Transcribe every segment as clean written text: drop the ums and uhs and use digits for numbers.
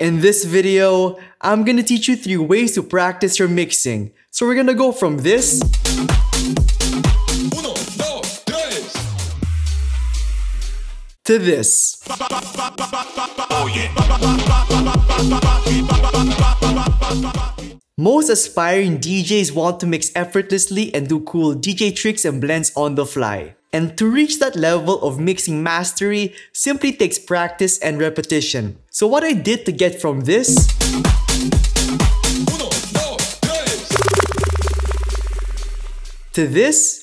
In this video, I'm gonna teach you 3 ways to practice your mixing. So we're gonna go from this to this. Most aspiring DJs want to mix effortlessly and do cool DJ tricks and blends on the fly. And to reach that level of mixing mastery simply takes practice and repetition. So what I did to get from this to this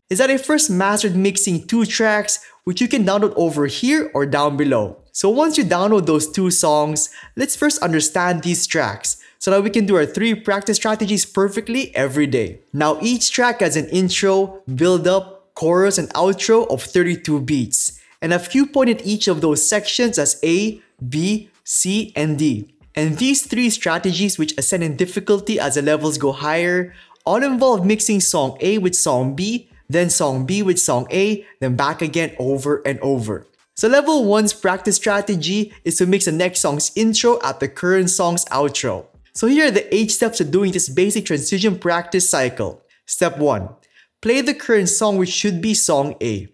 is that I first mastered mixing 2 tracks, which you can download over here or down below. So once you download those 2 songs, let's first understand these tracks so that we can do our 3 practice strategies perfectly every day. Now each track has an intro, build-up, chorus, and outro of 32 beats, and I've cue pointed each of those sections as A, B, C, and D. And these 3 strategies, which ascend in difficulty as the levels go higher, all involve mixing song A with song B, then song B with song A, then back again over and over. So level 1's practice strategy is to mix the next song's intro at the current song's outro. So here are the 8 steps to doing this basic transition practice cycle. Step 1. Play the current song, which should be song A.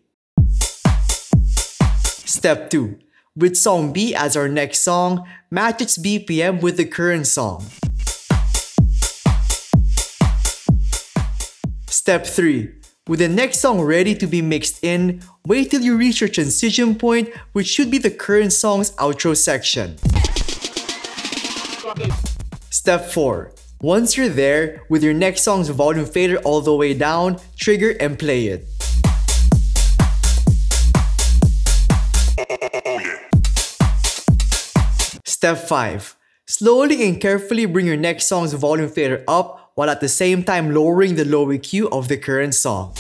Step 2. With song B as our next song, match its BPM with the current song. Step 3. With the next song ready to be mixed in, wait till you reach your transition point, which should be the current song's outro section. Step 4. Once you're there, with your next song's volume fader all the way down, trigger and play it. Step 5. Slowly and carefully bring your next song's volume fader up while at the same time lowering the low EQ of the current song.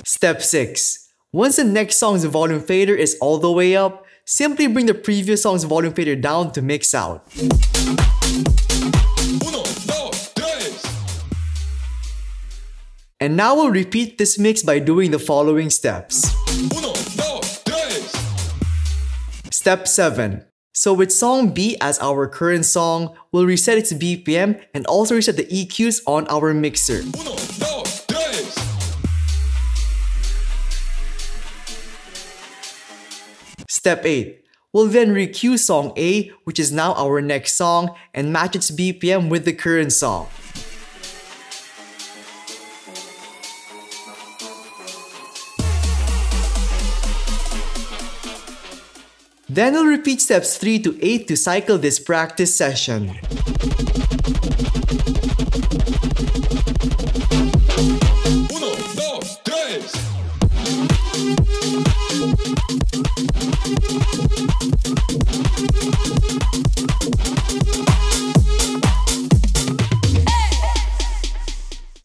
Step 6. Once the next song's volume fader is all the way up, simply bring the previous song's volume fader down to mix out. And now we'll repeat this mix by doing the following steps. Step 7. So with song B as our current song, we'll reset its BPM and also reset the EQs on our mixer. Step 8. We'll then re-cue song A, which is now our next song, and match its BPM with the current song. Then we'll repeat steps 3 to 8 to cycle this practice session.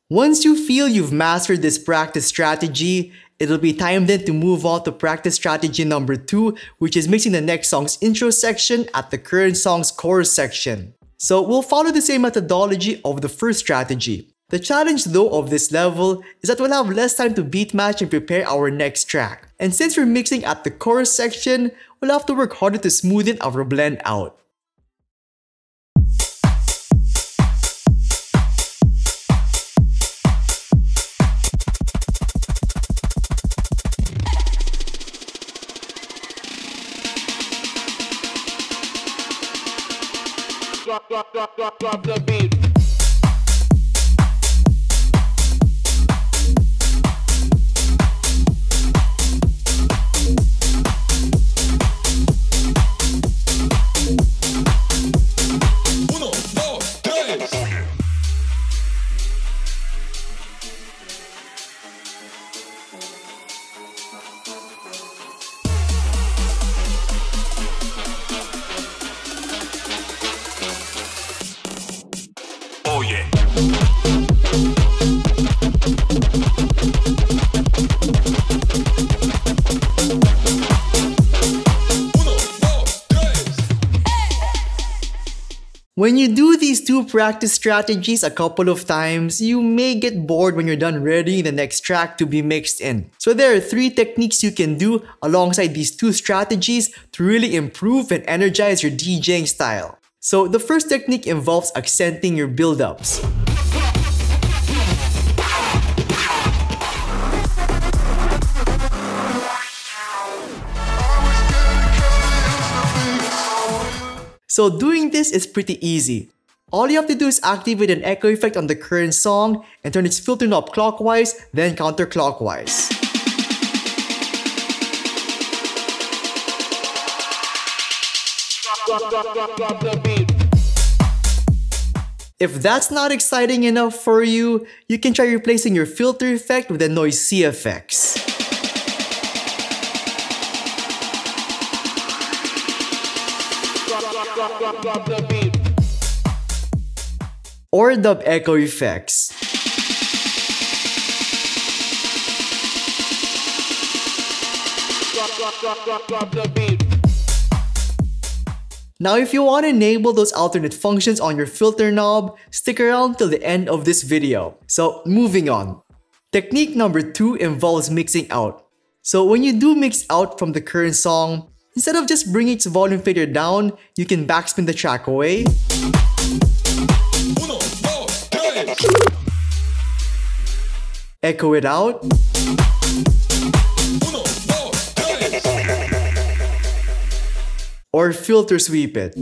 Once you feel you've mastered this practice strategy, it'll be time then to move on to practice strategy number 2, which is mixing the next song's intro section at the current song's chorus section. So we'll follow the same methodology of the first strategy. The challenge though of this level is that we'll have less time to beat match and prepare our next track. And since we're mixing at the chorus section, we'll have to work harder to smoothen our blend out. Drop the beat. When you do these two practice strategies a couple of times, you may get bored when you're done readying the next track to be mixed in. So there are 3 techniques you can do alongside these 2 strategies to really improve and energize your DJing style. So the first technique involves accenting your build-ups. So doing this is pretty easy. All you have to do is activate an echo effect on the current song and turn its filter knob clockwise, then counterclockwise. If that's not exciting enough for you, you can try replacing your filter effect with a noise C effects. Or dub echo effects. Now if you want to enable those alternate functions on your filter knob, stick around till the end of this video. So moving on. Technique number 2 involves mixing out. So when you do mix out from the current song, instead of just bringing its volume fader down, you can backspin the track away. Echo it out. Or filter sweep it.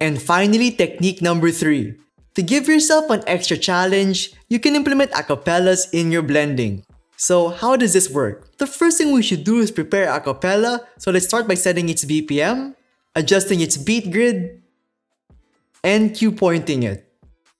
And finally, technique number 3. To give yourself an extra challenge, you can implement acapellas in your blending. So how does this work? The first thing we should do is prepare acapella, so let's start by setting its BPM, adjusting its beat grid, and cue pointing it.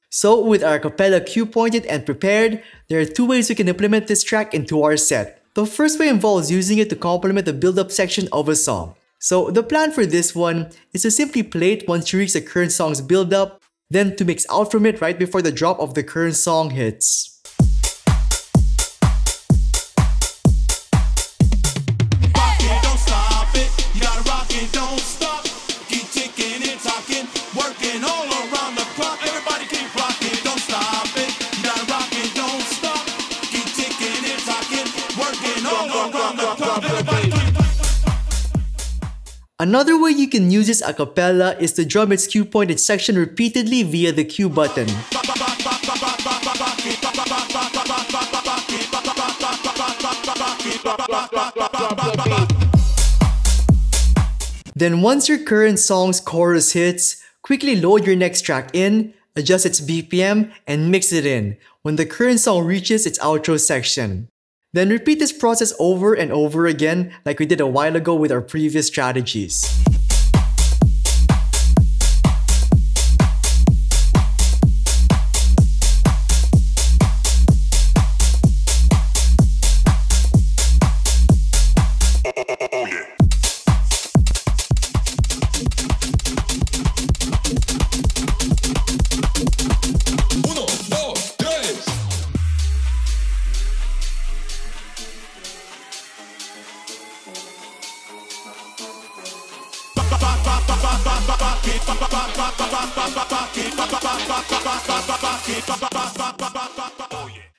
So with our acapella cue pointed and prepared, there are 2 ways we can implement this track into our set. The first way involves using it to complement the build-up section of a song. So the plan for this one is to simply play it once you reach the current song's build-up, then to mix out from it right before the drop of the current song hits. Another way you can use this acapella is to drum its cue pointed section repeatedly via the cue button. Then once your current song's chorus hits, quickly load your next track in, adjust its BPM, and mix it in when the current song reaches its outro section. Then repeat this process over and over again like we did a while ago with our previous strategies.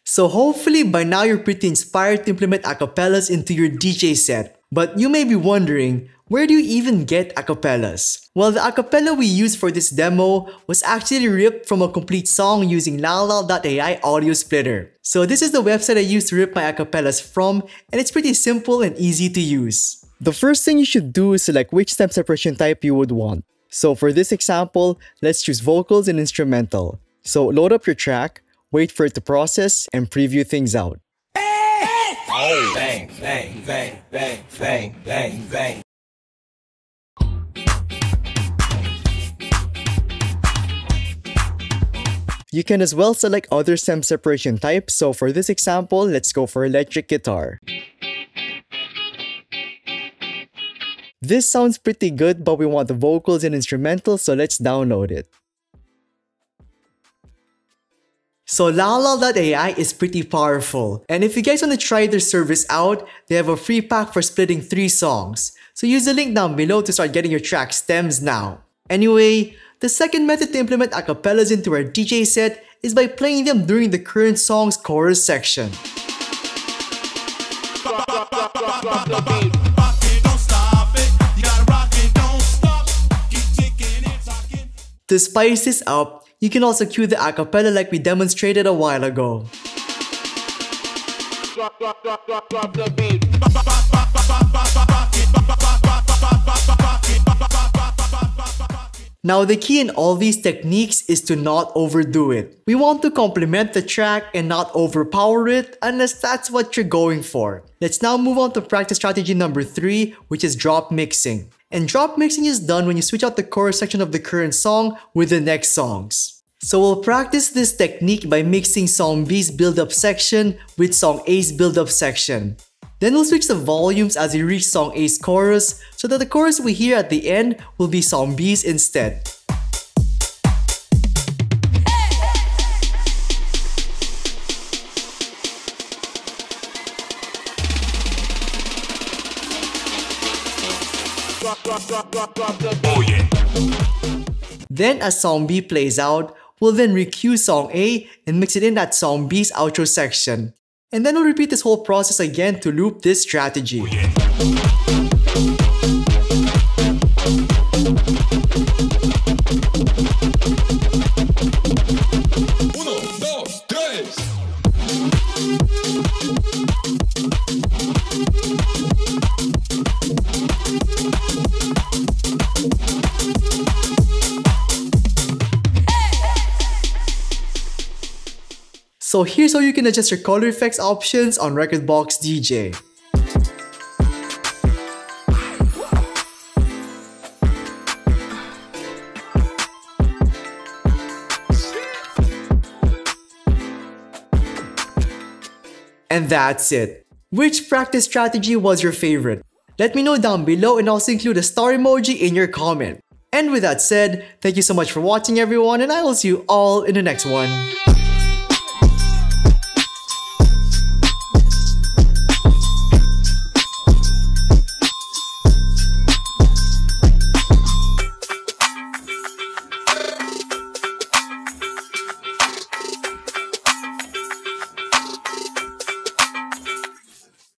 So hopefully by now you're pretty inspired to implement acapellas into your DJ set. But you may be wondering, where do you even get acapellas? Well, the acapella we used for this demo was actually ripped from a complete song using lalal.ai audio splitter. So this is the website I used to rip my acapellas from, and it's pretty simple and easy to use. The first thing you should do is select which stem separation type you would want. So for this example, let's choose vocals and instrumental. So load up your track, wait for it to process, and preview things out. Oh, bang, bang, bang, bang, bang, bang, bang. You can as well select other stem separation types. So for this example, let's go for electric guitar. This sounds pretty good, but we want the vocals and instrumental, so let's download it. So Lala.ai is pretty powerful, and if you guys want to try their service out, they have a free pack for splitting 3 songs. So use the link down below to start getting your track stems now. Anyway, the second method to implement acapellas into our DJ set is by playing them during the current song's chorus section. To spice this up, you can also cue the acapella like we demonstrated a while ago. Now the key in all these techniques is to not overdo it. We want to complement the track and not overpower it unless that's what you're going for. Let's now move on to practice strategy number 3, which is drop mixing. And drop mixing is done when you switch out the chorus section of the current song with the next songs. So we'll practice this technique by mixing song B's build-up section with song A's build-up section. Then we'll switch the volumes as we reach song A's chorus so that the chorus we hear at the end will be song B's instead. Oh yeah. Then as song B plays out, we'll then recue song A and mix it in at song B's outro section. And then we'll repeat this whole process again to loop this strategy. Oh yeah. Uno, dos, tres. So here's how you can adjust your color effects options on Rekordbox DJ. And that's it. Which practice strategy was your favorite? Let me know down below and also include a star emoji in your comment. And with that said, thank you so much for watching everyone, and I will see you all in the next one.